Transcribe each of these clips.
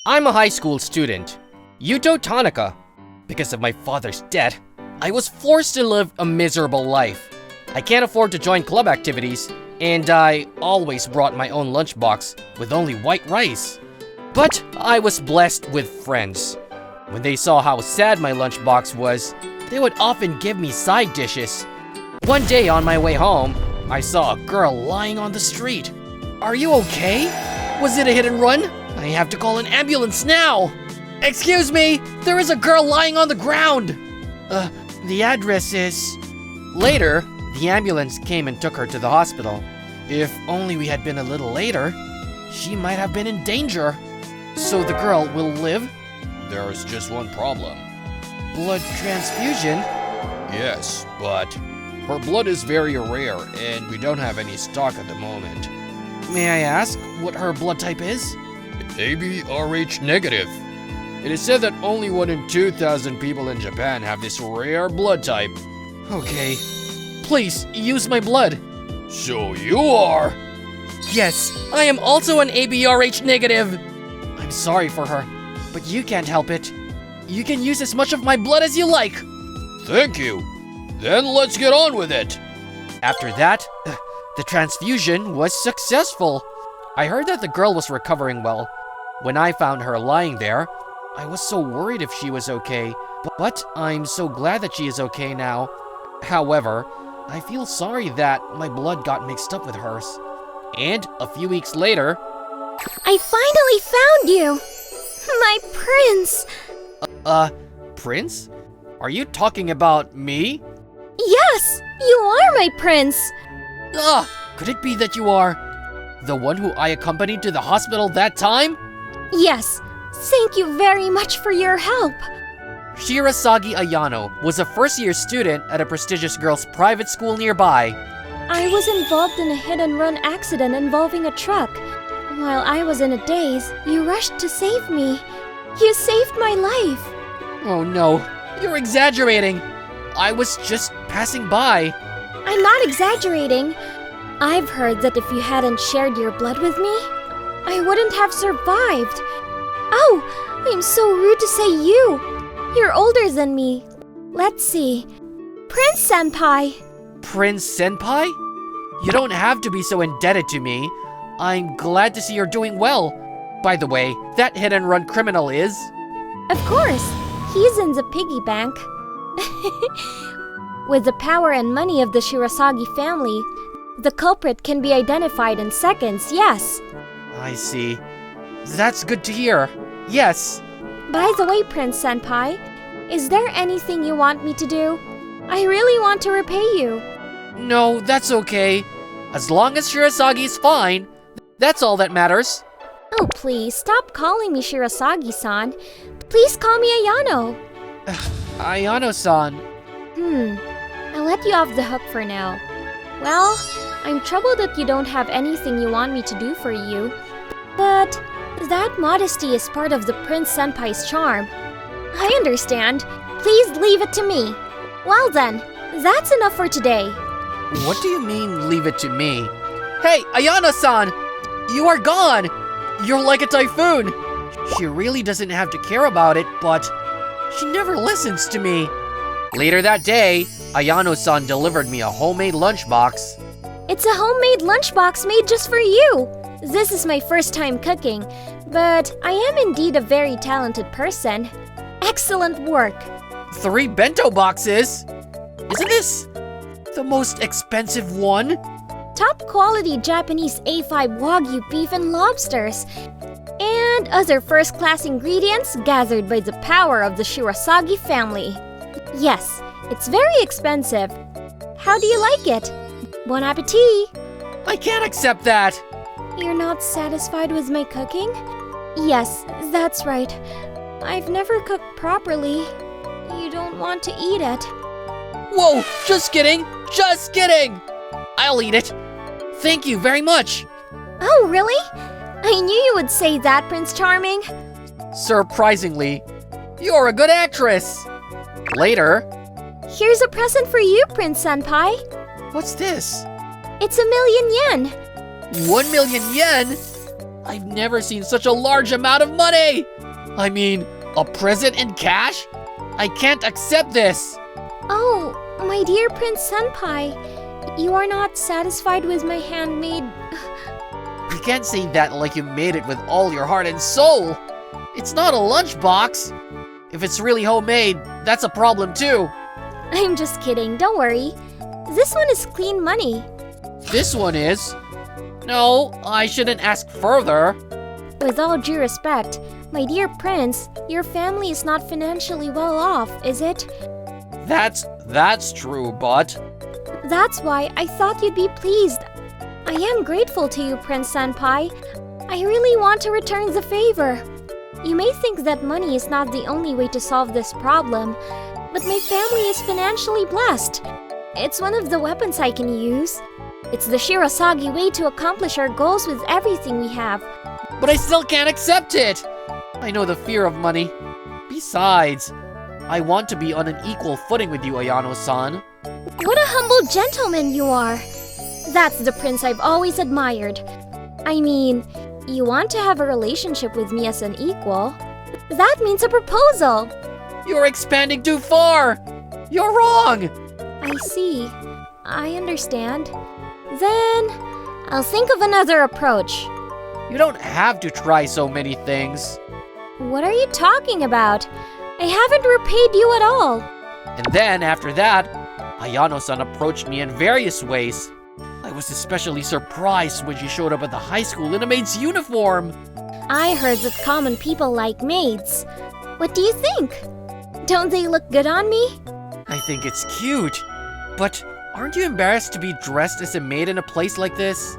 I'm a high school student, Yuto Tanaka. Because of my father's debt, I was forced to live a miserable life. I can't afford to join club activities, and I always brought my own lunchbox with only white rice. But I was blessed with friends. When they saw how sad my lunchbox was, they would often give me side dishes. One day on my way home, I saw a girl lying on the street. Are you okay? Was it a hit and run? I have to call an ambulance now. Excuse me, there is a girl lying on the ground. The address is... Later, the ambulance came and took her to the hospital. If only we had been a little later, she might have been in danger. So the girl will live? There's just one problem. Blood transfusion? Yes, but her blood is very rare and we don't have any stock at the moment. May I ask what her blood type is? ABRH negative. It is said that only 1 in 2,000 people in Japan have this rare blood type. Okay. Please, use my blood. So you are? Yes, I am also an ABRH negative. I'm sorry for her, but you can't help it. You can use as much of my blood as you like. Thank you. Then let's get on with it. After that, the transfusion was successful. I heard that the girl was recovering well. When I found her lying there, I was so worried if she was okay, but I'm so glad that she is okay now. However, I feel sorry that my blood got mixed up with hers. And a few weeks later... I finally found you! My prince! Prince? Are you talking about me? Yes! You are my prince! Could it be that you are the one who I accompanied to the hospital that time? Yes. Thank you very much for your help. Shirasagi Ayano was a first-year student at a prestigious girls' private school nearby. I was involved in a hit-and-run accident involving a truck. While I was in a daze, you rushed to save me. You saved my life. Oh no, you're exaggerating. I was just passing by. I'm not exaggerating. I've heard that if you hadn't shared your blood with me, I wouldn't have survived. Oh, I'm so rude to say you. You're older than me. Let's see. Prince Senpai. Prince Senpai? You don't have to be so indebted to me. I'm glad to see you're doing well. By the way, that hit-and-run criminal is... Of course. He's in the piggy bank. With the power and money of the Shirasagi family, the culprit can be identified in seconds, yes. I see. That's good to hear. Yes. By the way, Prince Senpai, is there anything you want me to do? I really want to repay you. No, that's okay. As long as Shirasagi's fine, that's all that matters. Oh, please, stop calling me Shirasagi-san. Please call me Ayano. Ayano-san. I'll let you off the hook for now. Well, I'm troubled that you don't have anything you want me to do for you. But that modesty is part of the Prince Senpai's charm. I understand. Please leave it to me. Well then, that's enough for today. What do you mean, leave it to me? Hey, Ayano-san! You are gone! You're like a typhoon! She really doesn't have to care about it, but she never listens to me. Later that day, Ayano-san delivered me a homemade lunchbox. It's a homemade lunchbox made just for you. This is my first time cooking, but I am indeed a very talented person. Excellent work. 3 bento boxes? Isn't this the most expensive one? Top quality Japanese A5 Wagyu beef and lobsters, and other first-class ingredients gathered by the power of the Shirasagi family. Yes, it's very expensive. How do you like it? Bon appetit! I can't accept that! You're not satisfied with my cooking? Yes, that's right. I've never cooked properly. You don't want to eat it. Whoa, just kidding! Just kidding! I'll eat it. Thank you very much. Oh, really? I knew you would say that, Prince Charming. Surprisingly, you're a good actress. Later. Here's a present for you, Prince Senpai. What's this? It's 1,000,000 yen. 1 million yen? I've never seen such a large amount of money! I mean, a present in cash? I can't accept this! Oh, my dear Prince Senpai, you are not satisfied with my handmade... You can't say that like you made it with all your heart and soul! It's not a lunchbox! If it's really homemade, that's a problem too! I'm just kidding, don't worry. This one is clean money. This one is? No, I shouldn't ask further. With all due respect, my dear prince, your family is not financially well off, is it? That's true, but... That's why I thought you'd be pleased. I am grateful to you, Prince Senpai. I really want to return the favor. You may think that money is not the only way to solve this problem, but my family is financially blessed. It's one of the weapons I can use. It's the Shirasagi way to accomplish our goals with everything we have. But I still can't accept it! I know the fear of money. Besides, I want to be on an equal footing with you, Ayano-san. What a humble gentleman you are! That's the prince I've always admired. I mean, you want to have a relationship with me as an equal. That means a proposal! You're expanding too far! You're wrong! I see. I understand. Then, I'll think of another approach. You don't have to try so many things. What are you talking about? I haven't repaid you at all. And then, after that, Ayano-san approached me in various ways. I was especially surprised when she showed up at the high school in a maid's uniform. I heard that common people like maids. What do you think? Don't they look good on me? I think it's cute. But aren't you embarrassed to be dressed as a maid in a place like this?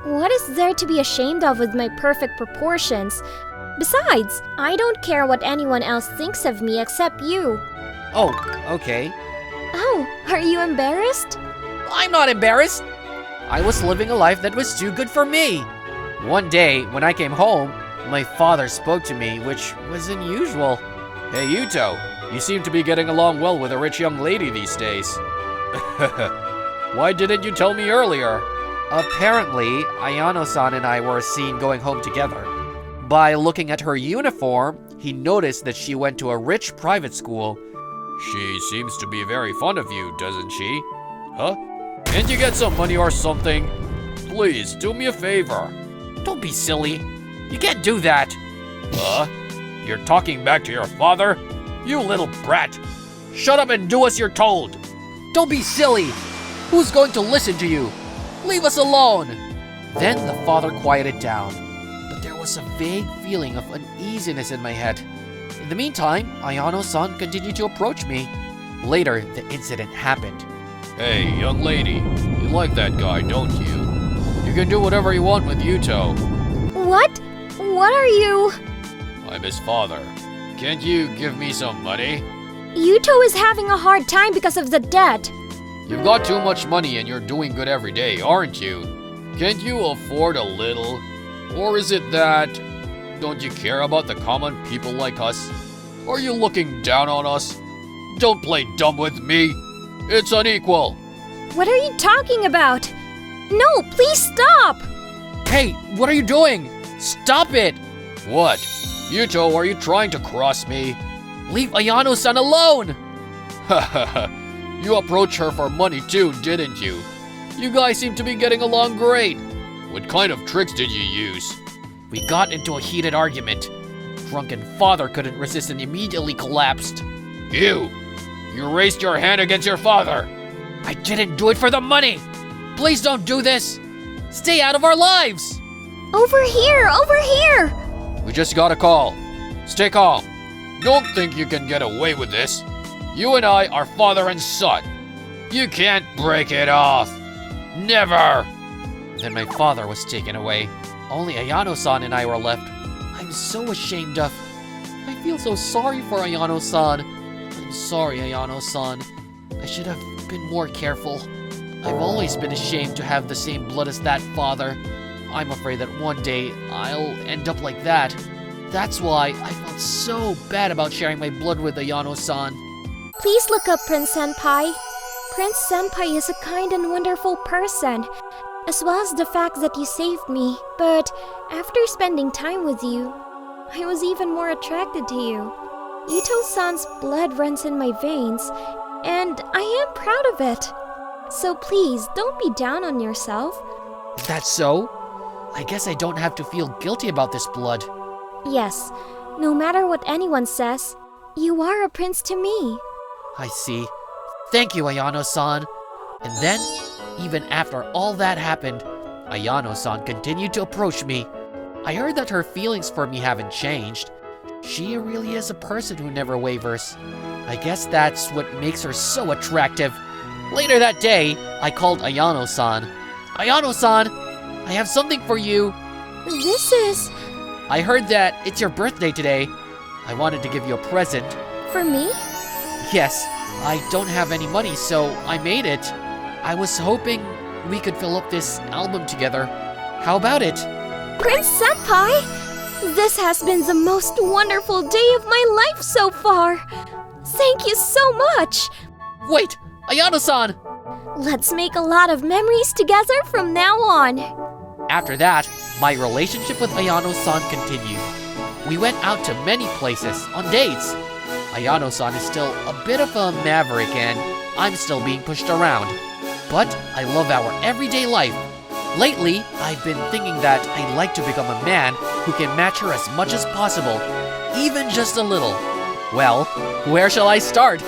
What is there to be ashamed of with my perfect proportions? Besides, I don't care what anyone else thinks of me except you. Oh, okay. Oh, are you embarrassed? I'm not embarrassed. I was living a life that was too good for me. One day, when I came home, my father spoke to me, which was unusual. Hey Yuto, you seem to be getting along well with a rich young lady these days. Why didn't you tell me earlier? Apparently, Ayano-san and I were seen going home together. By looking at her uniform, he noticed that she went to a rich private school. She seems to be very fond of you, doesn't she? Huh? Can't you get some money or something? Please, do me a favor. Don't be silly. You can't do that. You're talking back to your father? You little brat. Shut up and do as you're told. Don't be silly. Who's going to listen to you? Leave us alone. Then the father quieted down, but there was a vague feeling of uneasiness in my head. In the meantime, Ayano-san continued to approach me. Later, the incident happened. Hey, young lady, you like that guy, don't you? You can do whatever you want with Yuto. What? What are you? I'm his father. Can't you give me some money? Yuto is having a hard time because of the debt. You've got too much money and you're doing good every day, aren't you? Can't you afford a little? Or is it that... Don't you care about the common people like us? Are you looking down on us? Don't play dumb with me. It's unequal. What are you talking about? No, please stop! Hey, what are you doing? Stop it! What? Yuto, are you trying to cross me? Leave Ayano-san alone! Hahaha. You approached her for money too, didn't you? You guys seem to be getting along great. What kind of tricks did you use? We got into a heated argument. Drunken father couldn't resist and immediately collapsed. You raised your hand against your father. I didn't do it for the money. Please don't do this. Stay out of our lives. Over here, over here! We just got a call. Stay calm. Don't think you can get away with this. You and I are father and son. You can't break it off. Never! Then my father was taken away. Only Ayano-san and I were left. I'm so ashamed of... I feel so sorry for Ayano-san. I'm sorry, Ayano-san. I should have been more careful. I've always been ashamed to have the same blood as that father. I'm afraid that one day I'll end up like that. That's why I felt so bad about sharing my blood with Ayano-san. Please look up Prince Senpai. Prince Senpai is a kind and wonderful person. as well as the fact that you saved me. But after spending time with you, I was even more attracted to you. Yuto-san's blood runs in my veins, and I am proud of it. So please, don't be down on yourself. Is that so? I guess I don't have to feel guilty about this blood. Yes, no matter what anyone says, you are a prince to me. I see. Thank you, Ayano-san. And then, even after all that happened, Ayano-san continued to approach me. I heard that her feelings for me haven't changed. She really is a person who never wavers. I guess that's what makes her so attractive. Later that day, I called Ayano-san. Ayano-san, I have something for you. This is... I heard that it's your birthday today. I wanted to give you a present. for me? Yes, I don't have any money, so I made it. I was hoping we could fill up this album together. How about it? Prince Senpai! This has been the most wonderful day of my life so far! Thank you so much! Wait, Ayano-san! Let's make a lot of memories together from now on. After that, my relationship with Ayano-san continued. We went out to many places, on dates. Ayano-san is still a bit of a maverick and I'm still being pushed around. But I love our everyday life. Lately, I've been thinking that I'd like to become a man who can match her as much as possible, even just a little. Well, where shall I start?